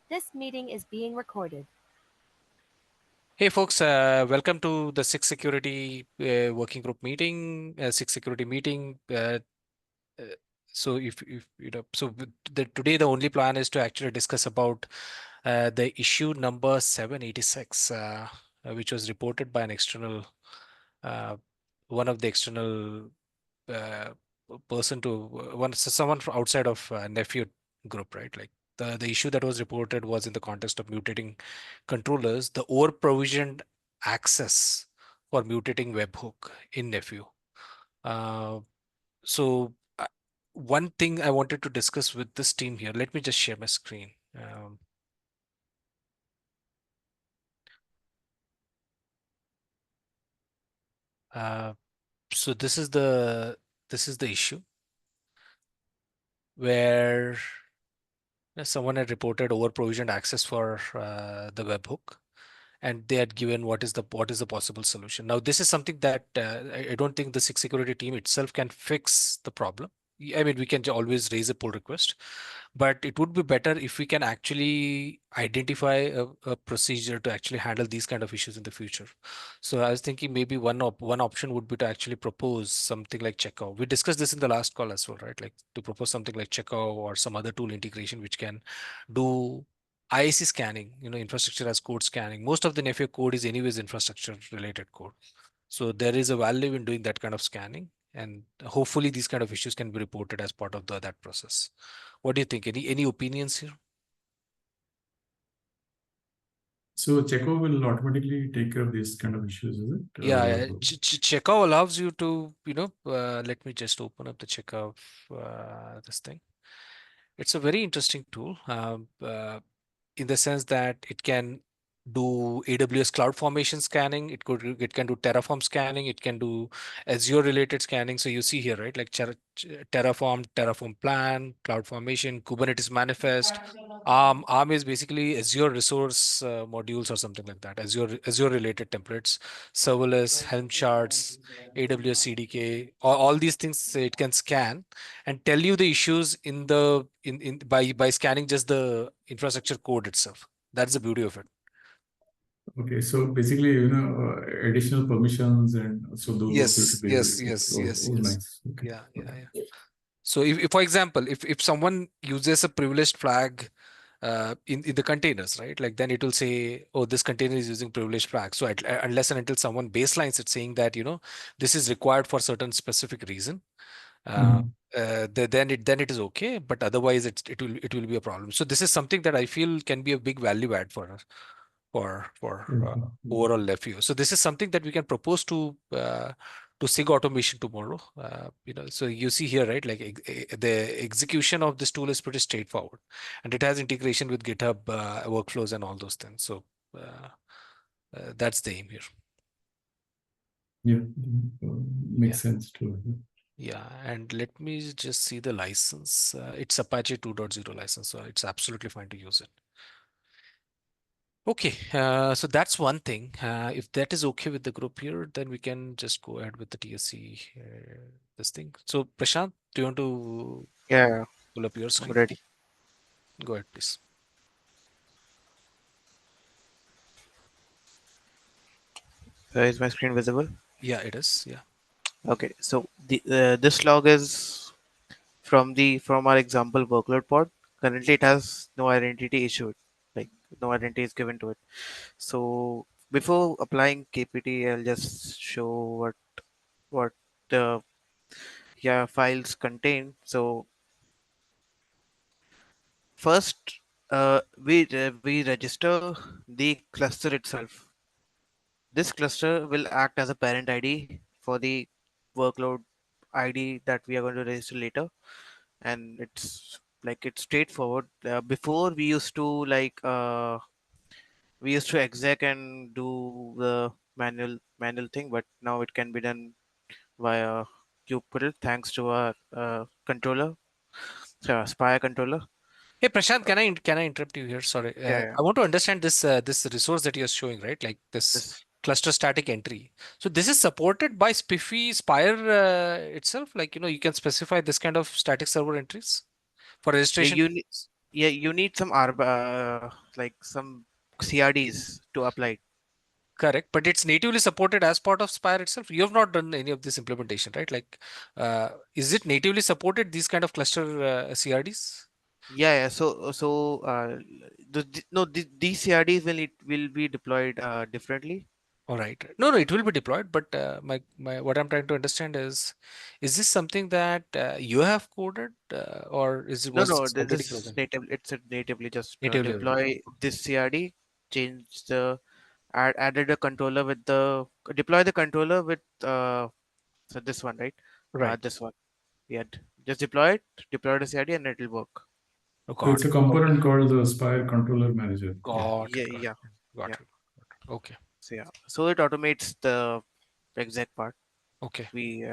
This meeting is being recorded. Hey folks, welcome to the SIG Security Working Group meeting, SIG Security Meeting. Uh, so if you know, so today the only plan is to actually discuss about the issue number 786, which was reported by an external, uh, one of the external uh, person to someone from outside of nephew group, right? Like the issue that was reported was in the context of mutating controllers, the over provisioned access for mutating webhook in nephew. Uh, so one thing I wanted to discuss with this team here, let me just share my screen. Uh, so this is the issue where someone had reported over provisioned access for the webhook, and they had given what is the possible solution. Now, this is something that I don't think the SIG security team itself can fix the problem. I mean, we can always raise a pull request, but it would be better if we can actually identify a procedure to actually handle these kind of issues in the future. So I was thinking maybe one option would be to actually propose something like Checkov. We discussed this in the last call as well, right? Like to propose something like Checkov or some other tool integration which can do IAC scanning, infrastructure as code scanning. Most of the Nephew code is anyways infrastructure related code. So there is a value in doing that kind of scanning, and hopefully these kind of issues can be reported as part of that process. What do you think? Any opinions here? So Checo will automatically take care of these kind of issues, is it? Yeah, Chekhov allows you to, let me just open up the Chekhov this thing. It's a very interesting tool. In the sense that it can do AWS cloud formation scanning. It can do Terraform scanning. It can do Azure related scanning. So you see here, right? Like Terraform plan, cloud formation, Kubernetes manifest. ARM is basically Azure resource modules or something like that. Azure related templates, serverless, Helm charts, AWS CDK, all these things it can scan and tell you the issues in by scanning just the infrastructure code itself. That's the beauty of it. Okay, so basically, additional permissions and so those also Yes, should be yes, visible. yes, Oh, yes, oh, yes. nice. Okay, Yeah, yeah, okay. yeah. So if for example, if someone uses a privileged flag in the containers, right? Like then it will say, oh, this container is using privileged flag. So unless and until someone baselines it saying that, this is required for certain specific reason, uh, Mhm. then it is okay. But otherwise, it will be a problem. So this is something that I feel can be a big value add for us for Okay. overall LFU. So this is something that we can propose to SIG automation tomorrow. So you see here, right? Like the execution of this tool is pretty straightforward, and it has integration with GitHub workflows and all those things. So uh, that's the aim here. Yeah, Yeah. makes sense too. Yeah, and let me just see the license. It's Apache 2.0 license, so it's absolutely fine to use it. Okay, so that's one thing. If that is okay with the group here, then we can just go ahead with the TSC this thing. So Prashant, do you want to Yeah, pull up your I'm screen? ready. Go ahead, please. Is my screen visible? Yeah, it is. Yeah. Okay, so the this log is from our example workload pod. Currently, it has no identity issued, like no identity is given to it. So before applying KPT, I'll just show what the files contain. So first, we register the cluster itself. This cluster will act as a parent ID for the workload ID that we are going to register later, and it's straightforward. Before we used to exec and do the manual thing, but now it can be done via kubectl thanks to our controller, Spire controller. Hey Prashant, can I interrupt you here? Sorry, Yeah, yeah. I want to understand this resource that you're showing, right? Like this This cluster static entry. So this is supported by Spiffy Spire itself. Like you can specify this kind of static server entries for yeah, registration you purposes? Yeah, you need some like some CRDs to apply. Correct, but it's natively supported as part of Spire itself. You have not done any of this implementation, right? Like, is it natively supported, these kind of cluster CRDs? Yeah. No, these CRDs will be deployed differently. All right. No, no, it will be deployed, but my what I'm trying to understand is this something that you have coded, or No, was no, this this completely is frozen? native. It's a natively just Natively available. deploy this CRD, change the added a controller with the deploy the controller with so this one, right? Right. This one. Yeah, just deploy it, deploy the CRD, and it will work. Oh, So got it's a it. Okay. component called the Spire Controller Manager. Yeah. Got Yeah, it. Got yeah, it. Got yeah. it. Okay. So yeah, so it automates the exact part. Okay. We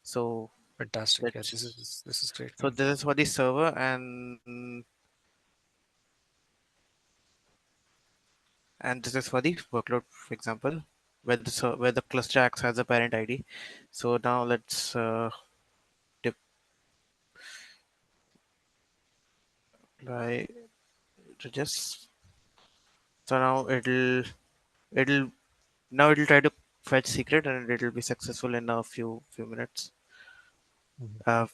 so Fantastic. Yeah, that's this is great, so man. this is for the server, and this is for the workload, for example, where where the cluster acts as a parent ID. So now let's deploy to just so now it'll now it'll try to fetch secret, and it'll be successful in a few minutes. Mhm. Uh,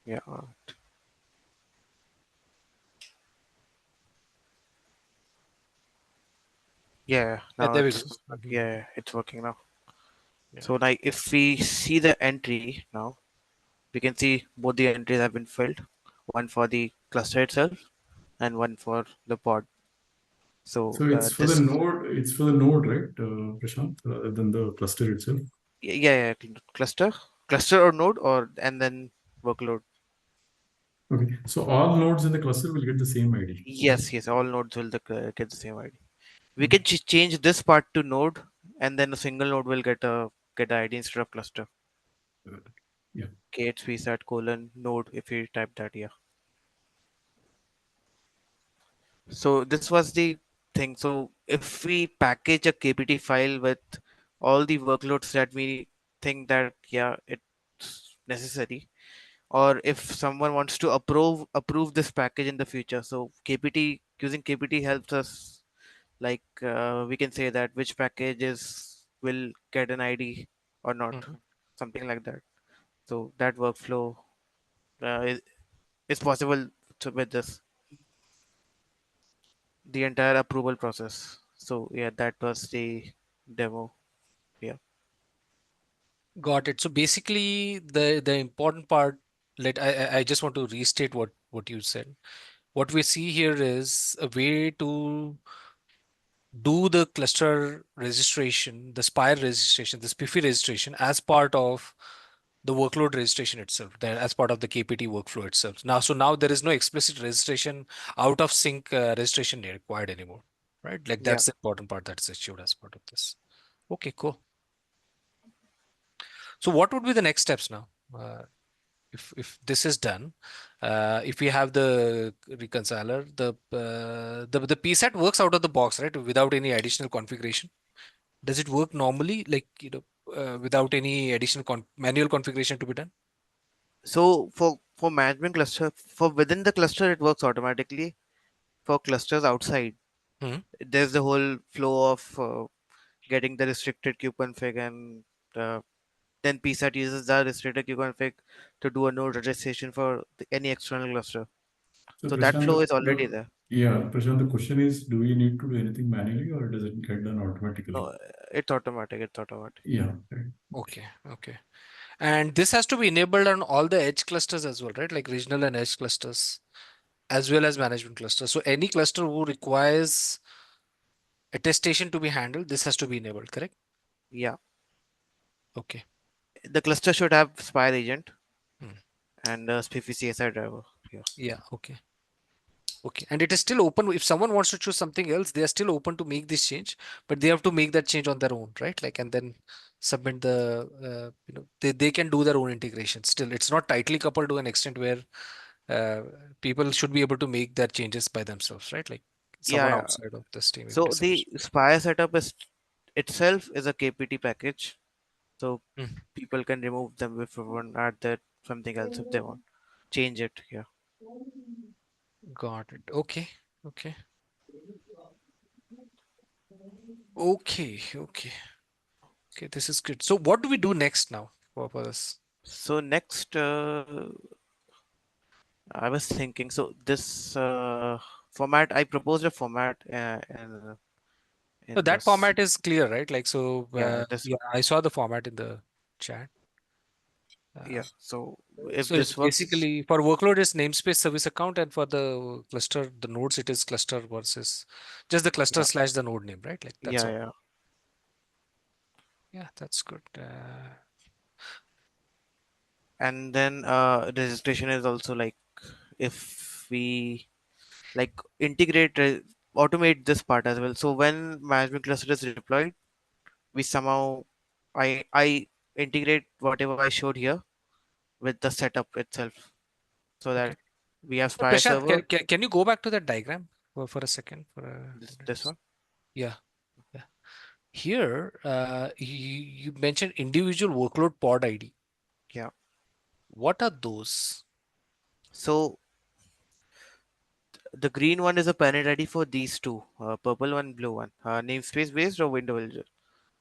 yeah, yeah. Yeah, Now there we go. Mhm. it's working now. Yeah. So like if we see the entry now, we can see both the entries have been filled, one for the cluster itself and one for the pod. So So it's for the this node. It's for the node, right, Prashant, rather than the cluster itself. cluster or node or and then workload. Okay. So all nodes in the cluster will get the same ID, right? Yes, all nodes will get the same ID. We Okay. can change this part to node, and then a single node will get the ID instead of cluster. Uh, yeah. KHP colon node if you type that, yeah. So this was the thing. So if we package a KPT file with all the workloads that we think that yeah it's necessary, or if someone wants to approve this package in the future, so KPT using KPT helps us like we can say that which packages will get an ID or not, Mhm. something like that. So that workflow is possible with this the entire approval process. So yeah, that was the demo. Yeah. Got it. So basically, the important part, I just want to restate what you said. What we see here is a way to do the cluster registration, the Spire registration, the SPIFFE registration as part of the workload registration itself, as part of the KPT workflow itself. Now, so now there is no explicit registration out of sync registration required anymore, right? Like Yeah. that's the important part that's achieved as part of this. Okay, cool. So what would be the next steps now? If this is done, if we have the reconciler, the PSAT works out of the box, right? Without any additional configuration. Does it work normally, like without any additional manual configuration to be done? So for management cluster, for within the cluster, it works automatically. For clusters outside, Mhm. there's the whole flow of getting the restricted queue config, and uh, then PSAT uses that restricted queue config to do a node registration for any external cluster. So So that Prashant, flow is already there. yeah, Prashant, the question is, do we need to do anything manually or does it get done automatically? No, it's automatic. It's automatic. Yeah. Right. Okay, okay. And this has to be enabled on all the edge clusters as well, right? Like regional and edge clusters, as well as management clusters. So any cluster who requires attestation to be handled, this has to be enabled, correct? Yeah. Okay. The cluster should have Spire agent Hmm. and SPIFFE CSI driver. Yeah. Yeah, okay. Okay. And it is still open. If someone wants to choose something else, they are still open to make this change, but they have to make that change on their own, right? Like, and then submit they can do their own integration. Still, it's not tightly coupled to an extent where uh, people should be able to make their changes by themselves, right? Like someone Yeah. outside of this team if So decides. the Spire setup is itself is a KPT package. So Mm. people can remove them if they want, add that something else if they want. Change it. Yeah. Got it. Okay. Okay. Okay. Okay. Okay. This is good. So what do we do next now for this? So next, I was thinking. So this format, I proposed a format So in that this. format is clear, right? Like, so, Yeah, this yeah, one. I saw the format in the chat. Uh, Yeah. So if so it's this works, basically for workload is namespace service account, and for the cluster, the nodes, it is cluster versus just the cluster yeah, slash the node name, right? Like that's yeah, all. yeah. Yeah, that's good. And then registration is also like if we like automate this part as well. So when management cluster is deployed, we somehow I integrate whatever I showed here with the setup itself, so that Okay. we have So spy Prashant, server. can you go back to that diagram for a second? For a minute? This one. Yeah. Yeah. Here, you mentioned individual workload pod ID. Yeah. What are those? So the green one is a parent ID for these two. Purple one, blue one. Namespace based or window builder.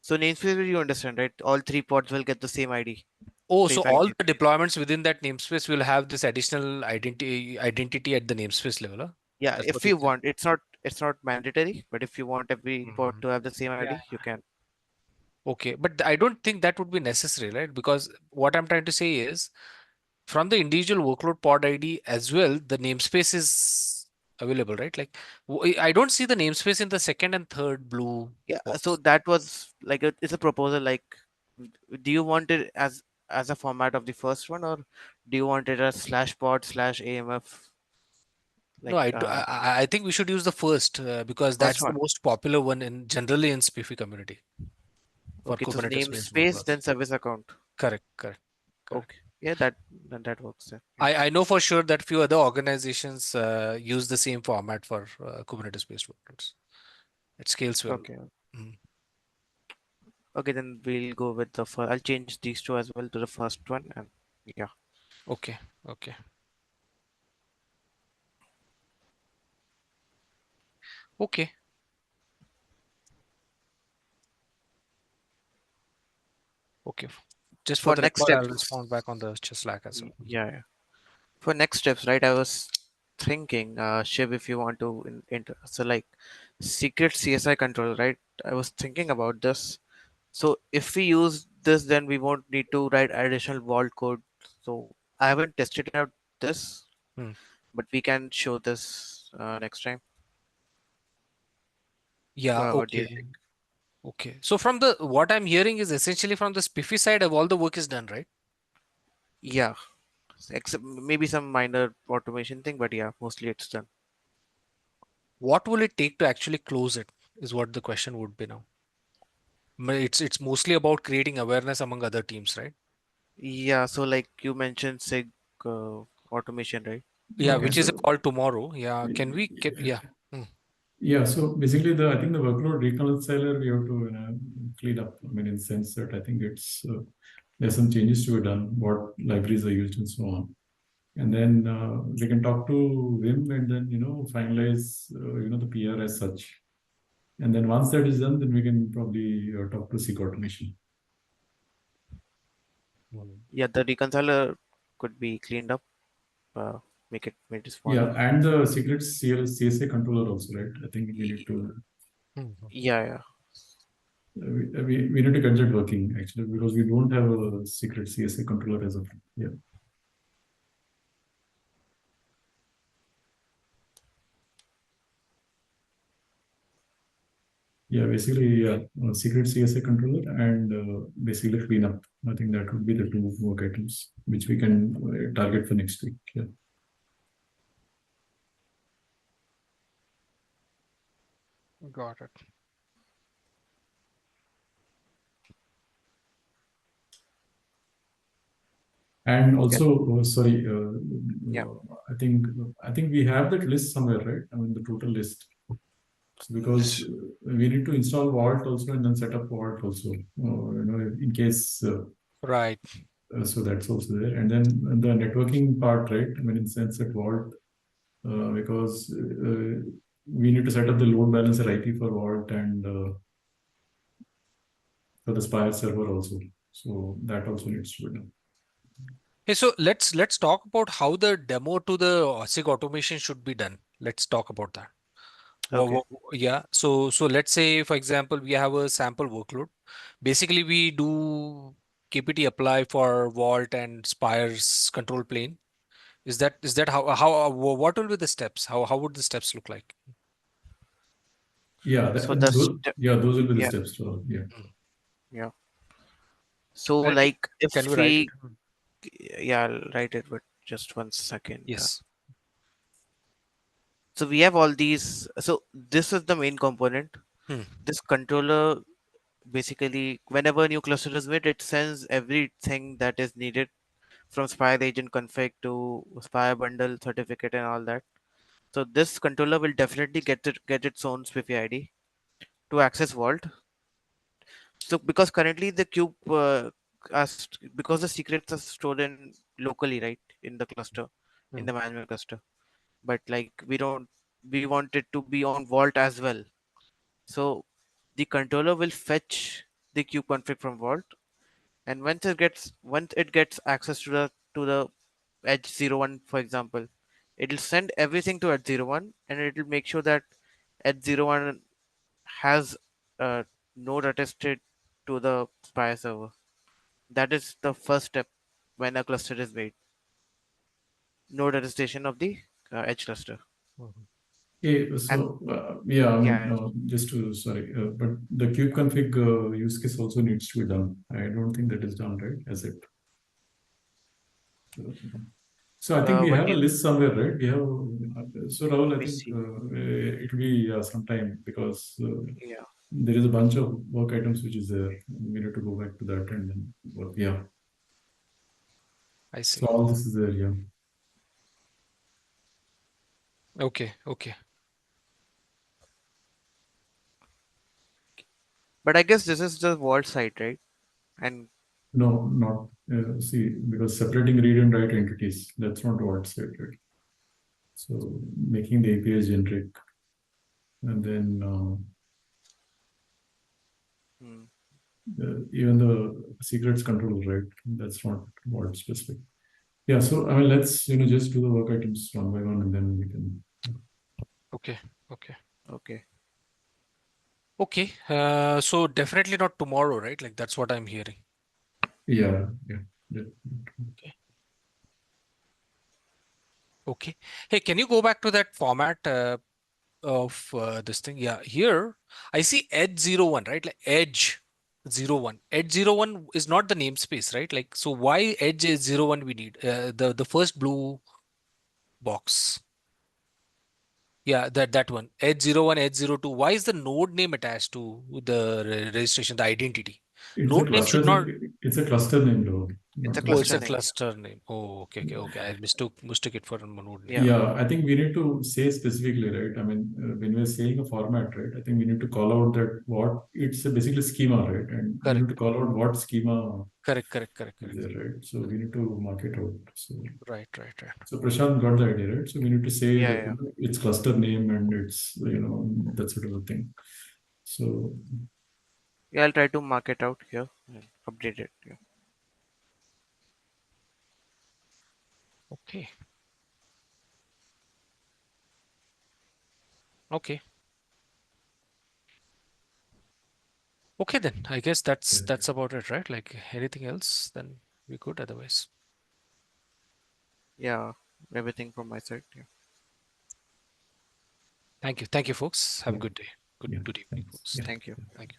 So namespace will you understand, right? All three pods will get the same ID. Oh, So so if I all give, the deployments within that namespace will have this additional identity at the namespace level, huh? yeah, That's what if you you said. want, it's not mandatory, but if you want every pod Mhm. to have the same Yeah. ID, you can. Okay, but I don't think that would be necessary, right? Because what I'm trying to say is from the individual workload pod ID as well, the namespace is available, right? Like I don't see the namespace in the second and third blue Yeah, so box. that was like it's a proposal. Like, do you want it as a format of the first one, or do you want it as slash pod slash AMF? No, Like I think we should use the first because first that's the one. most popular one in generally in SPIFFE community for Okay, so Kubernetes based namespace workloads. then service account. Correct, correct, correct. Okay, yeah, that works then. Yeah. I know for sure that few other organizations use the same format for Kubernetes based workloads. It scales well. Okay, Mm. okay, then we'll go with the first. I'll change these two as well to the first one, and yeah. Okay, okay, okay, okay. Just for For the next record, I'll steps, respond back on the Slack as well. yeah, yeah. For next steps, right? I was thinking, Shiv, if you want to so like secret CSI control, right? I was thinking about this. So if we use this, then we won't need to write additional vault code. So I haven't tested out this, Hmm. but we can show this next time. Yeah, What do you okay, think? okay. So from the what I'm hearing is essentially from the SPIFFE side of all the work is done, right? Yeah, except maybe some minor automation thing, but yeah, mostly it's done. What will it take to actually close it? Is what the question would be now. It's mostly about creating awareness among other teams, right? Yeah, so like you mentioned SIG automation, right? Yeah, Okay, which is a so call tomorrow. Yeah, can we? Yeah. Hmm. yeah, so basically the I think the workload reconciler we have to clean up. I mean, in the sense that I think it's there's some changes to be done, what libraries are used and so on. And then we can talk to Vim and then finalize the PR as such. And then once that is done, then we can probably talk to SIG automation. Hmm. Yeah, the reconciler could be cleaned up, make it Yeah, smaller. and the secret CSA controller also, right? I think we need Y- to Hmm. Yeah, yeah. we need to get it working actually because we don't have a secret CSA controller as of now. Yeah. Yeah, basically, yeah, secret CSA controller and basically cleanup. I think that would be the two work items which we can target for next week. Yeah. Got it. And Okay. also, sorry, Yeah. I think we have that list somewhere, right? I mean, the total list. So because Just we need to install Vault also and then set up Vault also, in case. Right. So that's also there. And then the networking part, right? I mean, in sense that Vault because we need to set up the load balancer IP for Vault and for the Spire server also. So that also needs to be done. Hey, so let's talk about how the demo to the SIG automation should be done. Let's talk about that. Okay. Yeah. So let's say, for example, we have a sample workload. Basically, we do KPT apply for Vault and Spire's control plane. Is that how what will be the steps? How would the steps look like? Yeah, So the those will be the yeah, steps. Yeah. Mm. yeah. So Uh, like Can if we write it? we, yeah, I'll write it, but just one second. Yes. So we have all these. So this is the main component. Hmm. This controller basically, whenever a new cluster is made, it sends everything that is needed from Spire agent config to Spire bundle certificate and all that. So this controller will definitely get its own SPIFFE ID to access Vault. So because currently the cube, because the secrets are stored in locally, right, in the cluster, in Hmm. the management cluster. But like we want it to be on Vault as well. So the controller will fetch the cube config from Vault, and once it gets access to the edge 01, for example, it'll send everything to edge 01, and it'll make sure that edge 01 has a node attested to the Spire server. That is the first step when a cluster is made. Node attestation of the edge cluster. Mhm. Okay, And so yeah, I mean, yeah, just to sorry, but the kube config use case also needs to be done. I don't think that is done, right? As it. So I think we what have do a you, list somewhere, right? We have. So Rahul, let I me think see. it will be some time because Yeah. there is a bunch of work items which is there. We need to go back to that and then work. Yeah. I So see. all this is there. Yeah. Okay. Okay. But I guess this is the Vault side, right? And No, not see because separating read and write entities. That's not what said, right? So making the APIs generic and then hmm, even the secrets control, right? That's not what specific. Yeah. So I mean, let's just do the work items one by one, and then we can. Okay. Okay. okay. Okay. So definitely not tomorrow, right? Like that's what I'm hearing. Yeah. Yeah. Yeah. Okay. Okay. Hey, can you go back to that format of this thing? Yeah. Here I see edge 01, right? Like edge 01. Edge 01 is not the namespace, right? Like so why edge is 01 we need? The first blue box. Yeah, that one. Edge 01, edge 02. Why is the node name attached to the registration, the identity? It's a Node name cluster. should not. It's a cluster name, though. It's a Not Oh, it's cluster a necessarily. name. cluster name. Oh, okay, okay, okay. I mistook it for a node name. Yeah. Yeah, I think we need to say specifically, right? I mean, when we're saying a format, right? I think we need to call out that what it's basically schema, right? And we need to Correct. call out what schema Correct. Correct. Correct. is Correct. there, right? So we need to mark it out. So, Right. Right. Right. so Prashant got the idea, right? So we need to say Yeah. that Yeah. it's cluster name and it's that sort of a thing. So Yeah. I'll try to mark it out here and update it. Yeah. Okay. Okay. Okay then. I guess that's about it, right? Like anything else, then we could otherwise. Yeah. Everything from my side. Yeah. Thank you. Thank you, folks. Have a yeah, good day. Good yeah, good evening, thanks. folks. Yeah. Thank you. Thank you. Thank you.